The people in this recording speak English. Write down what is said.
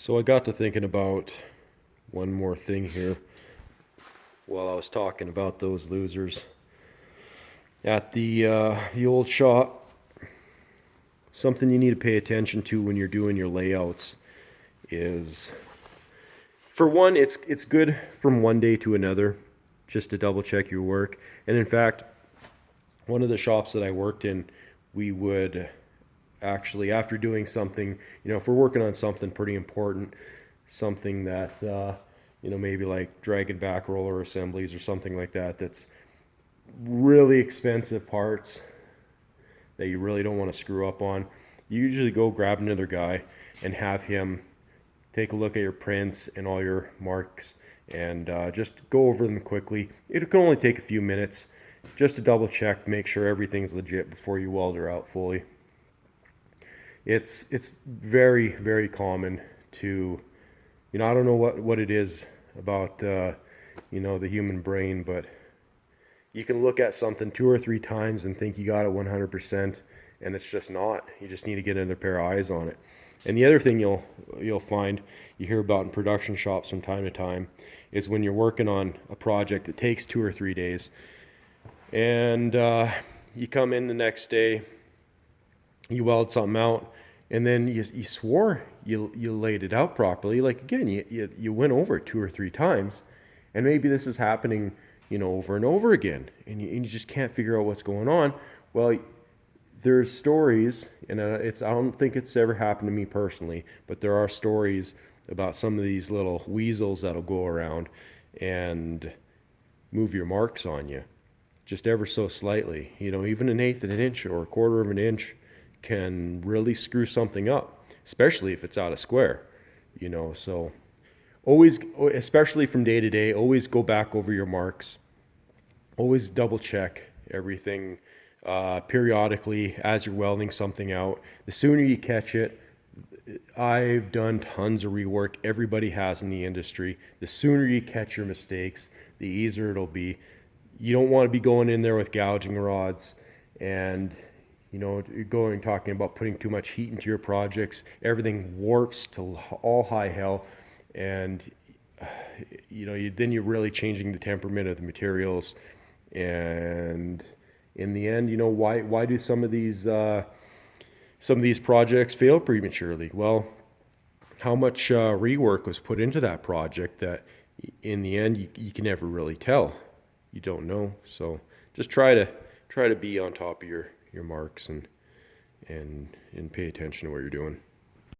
So I got to thinking about one more thing here while I was talking about those losers at the old shop. Something you need to pay attention to when you're doing your layouts is, for one, it's good from one day to another just to double check your work. And in fact, one of the shops that I worked in, we would actually, after doing something, if we're working on something pretty important, something that maybe like drag and back roller assemblies or something like that, that's really expensive parts that you really don't want to screw up on, you usually go grab another guy and have him take a look at your prints and all your marks and just go over them quickly. It can only take a few minutes just to double check, make sure everything's legit before you weld her out fully. It's very, very common to, I don't know what it is about, the human brain, but you can look at something 2 or 3 times and think you got it 100%, and it's just not. You just need to get another pair of eyes on it. And the other thing you'll find, you hear about in production shops from time to time, is when you're working on a project that takes 2 or 3 days, and you come in the next day, you weld something out, and then you swore you laid it out properly. Like, again, you went over it 2 or 3 times, and maybe this is happening over and over again, and you just can't figure out what's going on. Well, there's stories, and I don't think it's ever happened to me personally, but there are stories about some of these little weasels that'll go around and move your marks on you just ever so slightly. Even an eighth of an inch or a quarter of an inch can really screw something up, especially if it's out of square. So always, especially from day to day, always go back over your marks. Always double check everything periodically as you're welding something out. The sooner you catch it, I've done tons of rework. Everybody has in the industry. The sooner you catch your mistakes, the easier it'll be. You don't want to be going in there with gouging rods and talking about putting too much heat into your projects. Everything warps to all high hell, and then you're really changing the temperament of the materials. And in the end, why do some of these projects fail prematurely? Well, how much rework was put into that project that in the end you can never really tell. You don't know. So just try to be on top of your marks and pay attention to what you're doing.